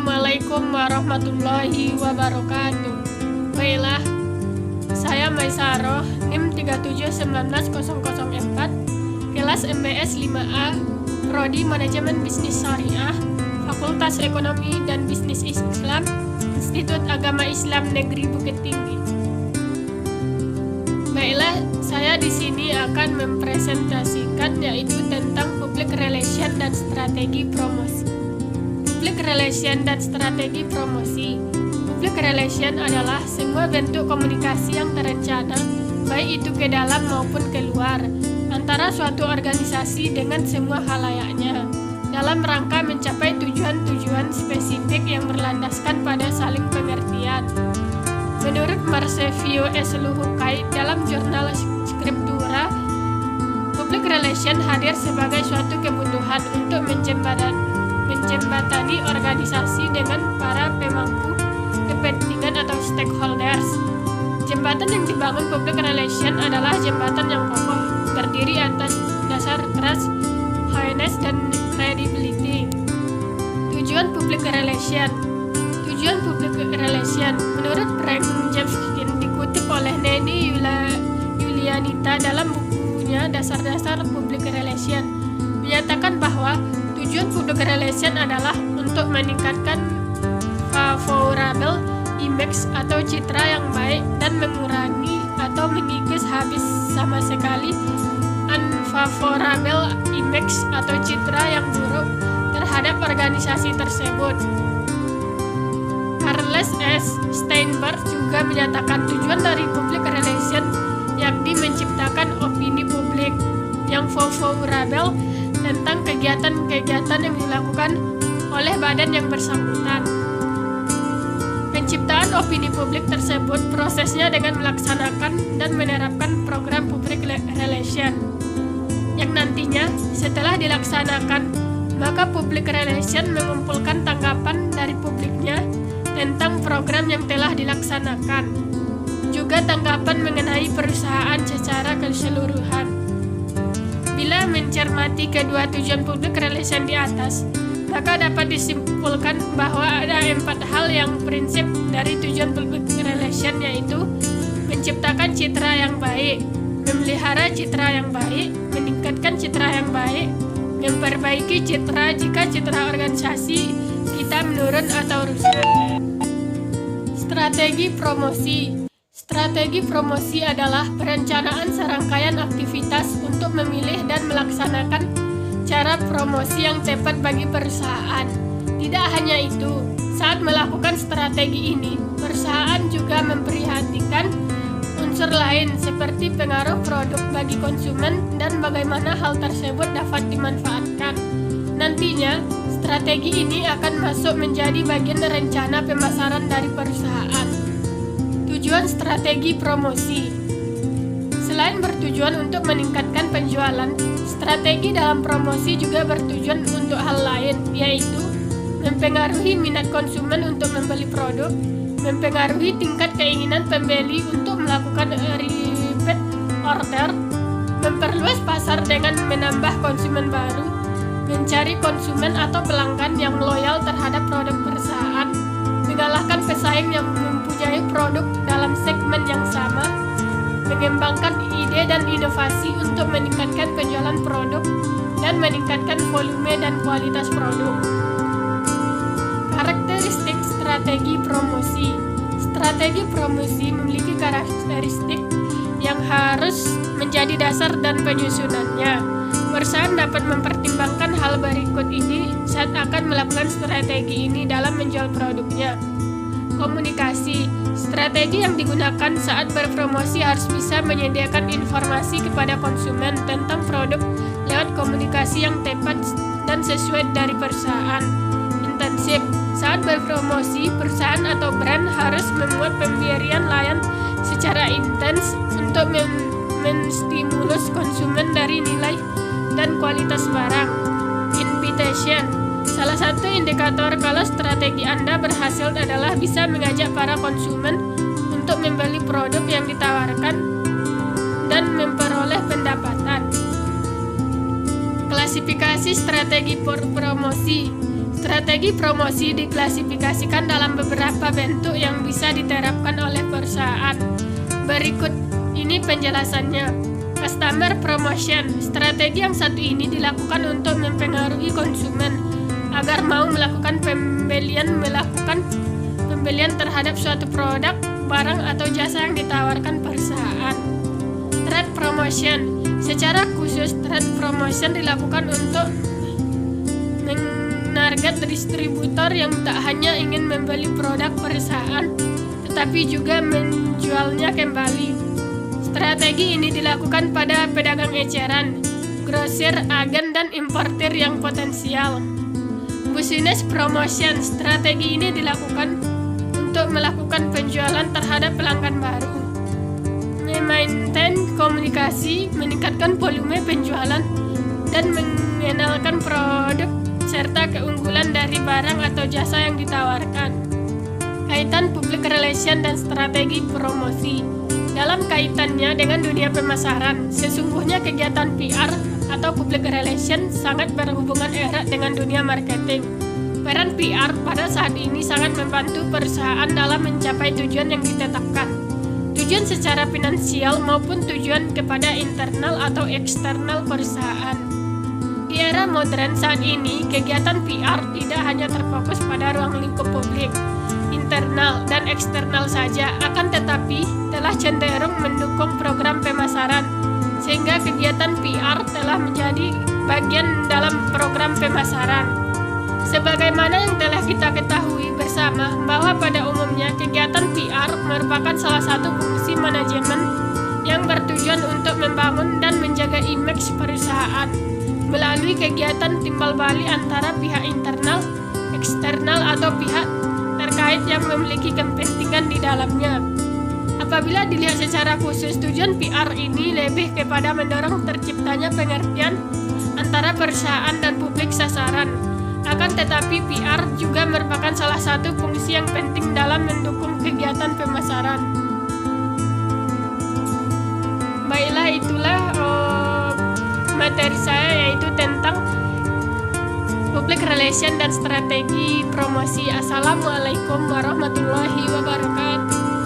Assalamualaikum warahmatullahi wabarakatuh. Baiklah, saya Maisaroh, NIM 371904, kelas MBS 5A, Prodi Manajemen Bisnis Syariah, Fakultas Ekonomi dan Bisnis Islam, Institut Agama Islam Negeri Bukit Tinggi. Baiklah, saya di sini akan mempresentasikan yaitu tentang Public Relation dan Strategi Promosi. Public Relation dan Strategi Promosi. Public Relation adalah semua bentuk komunikasi yang terencana, baik itu ke dalam maupun keluar, antara suatu organisasi dengan semua khalayaknya, dalam rangka mencapai tujuan-tujuan spesifik yang berlandaskan pada saling pengertian. Menurut Marcevio S. Luhukai dalam jurnal Scriptura, Public Relation hadir sebagai suatu kebutuhan untuk menjembatani organisasi dengan para pemangku kepentingan atau stakeholders. Jembatan yang dibangun Public Relation adalah jembatan yang kokoh, terdiri atas dasar trust, fairness, dan credibility. Tujuan Public Relation. Tujuan Public Relation menurut Frank Jeffkin dikutip oleh Neni Yulianita dalam bukunya Dasar-Dasar Public Relation, menyatakan bahwa tujuan Public Relation adalah untuk meningkatkan favorable image atau citra yang baik dan mengurangi atau mengikis habis sama sekali unfavorable image atau citra yang buruk terhadap organisasi tersebut. Charles S. Steinberg juga menyatakan tujuan dari Public Relation yakni menciptakan opini publik yang favorable tentang kegiatan-kegiatan yang dilakukan oleh badan yang bersangkutan. Penciptaan opini publik tersebut prosesnya dengan melaksanakan dan menerapkan program Public Relation yang nantinya setelah dilaksanakan, maka Public Relation mengumpulkan tanggapan dari publiknya tentang program yang telah dilaksanakan, juga tanggapan mengenai perusahaan secara keseluruhan. Bila mencermati kedua tujuan Public Relation di atas, maka dapat disimpulkan bahwa ada 4 hal yang prinsip dari tujuan Public Relation, yaitu menciptakan citra yang baik, memelihara citra yang baik, meningkatkan citra yang baik, memperbaiki citra jika citra organisasi kita menurun atau rusak. Strategi promosi. Strategi promosi adalah perencanaan serangkaian aktivitas untuk memilih dan melaksanakan cara promosi yang tepat bagi perusahaan. Tidak hanya itu, saat melakukan strategi ini, perusahaan juga memperhatikan unsur lain seperti pengaruh produk bagi konsumen dan bagaimana hal tersebut dapat dimanfaatkan. Nantinya, strategi ini akan masuk menjadi bagian rencana pemasaran dari perusahaan. Tujuan strategi promosi. Selain bertujuan untuk meningkatkan penjualan, strategi dalam promosi juga bertujuan untuk hal lain, yaitu mempengaruhi minat konsumen untuk membeli produk, mempengaruhi tingkat keinginan pembeli untuk melakukan repeat order, memperluas pasar dengan menambah konsumen baru, mencari konsumen atau pelanggan yang loyal terhadap produk perusahaan, mengalahkan pesaing yang mempunyai produk dalam segmen yang sama, mengembangkan ide dan inovasi untuk meningkatkan penjualan produk dan meningkatkan volume dan kualitas produk. Karakteristik strategi promosi. Strategi promosi memiliki karakteristik yang harus menjadi dasar dan penyusunannya. Perusahaan dapat mempertimbangkan hal berikut ini saat akan melakukan strategi ini dalam menjual produknya. Komunikasi. Strategi yang digunakan saat berpromosi harus bisa menyediakan informasi kepada konsumen tentang produk lewat komunikasi yang tepat dan sesuai dari perusahaan. Intensif. Saat berpromosi, perusahaan atau brand harus membuat pemberian layan secara intens untuk menstimulus konsumen dari nilai dan kualitas barang. Invitation. Salah satu indikator kalau strategi Anda berhasil adalah bisa mengajak para konsumen untuk membeli produk yang ditawarkan dan memperoleh pendapatan. Klasifikasi strategi promosi. Strategi promosi diklasifikasikan dalam beberapa bentuk yang bisa diterapkan oleh perusahaan. Berikut ini penjelasannya. Customer promotion. Strategi yang satu ini dilakukan untuk mempengaruhi konsumen agar mau melakukan pembelian terhadap suatu produk, barang atau jasa yang ditawarkan perusahaan. Trade promotion. Secara khusus, trade promotion dilakukan untuk menarget distributor yang tak hanya ingin membeli produk perusahaan, tetapi juga menjualnya kembali. Strategi ini dilakukan pada pedagang eceran, grosir, agen, dan importir yang potensial. Business promotion. Strategi ini dilakukan untuk melakukan penjualan terhadap pelanggan baru, memaintain komunikasi, meningkatkan volume penjualan, dan mengenalkan produk serta keunggulan dari barang atau jasa yang ditawarkan. Kaitan public relation dan strategi promosi. Dalam kaitannya dengan dunia pemasaran, sesungguhnya kegiatan PR atau public relation sangat berhubungan erat dengan dunia marketing. Peran PR pada saat ini sangat membantu perusahaan dalam mencapai tujuan yang ditetapkan. Tujuan secara finansial maupun tujuan kepada internal atau eksternal perusahaan. Di era modern saat ini, kegiatan PR tidak hanya terfokus pada ruang lingkup publik, internal dan eksternal saja, akan tetapi telah cenderung mendukung program pemasaran, sehingga kegiatan PR telah menjadi bagian dalam program pemasaran. Sebagaimana yang telah kita ketahui bersama bahwa pada umumnya kegiatan PR merupakan salah satu fungsi manajemen yang bertujuan untuk membangun dan menjaga image perusahaan melalui kegiatan timbal balik antara pihak internal, eksternal atau pihak terkait yang memiliki kepentingan di dalamnya. Apabila dilihat secara khusus, tujuan PR ini lebih kepada mendorong terciptanya pengertian antara perusahaan dan publik sasaran. Akan tetapi PR juga merupakan salah satu fungsi yang penting dalam mendukung kegiatan pemasaran. Baiklah, itulah materi saya, yaitu tentang public relation dan strategi promosi. Assalamualaikum warahmatullahi wabarakatuh.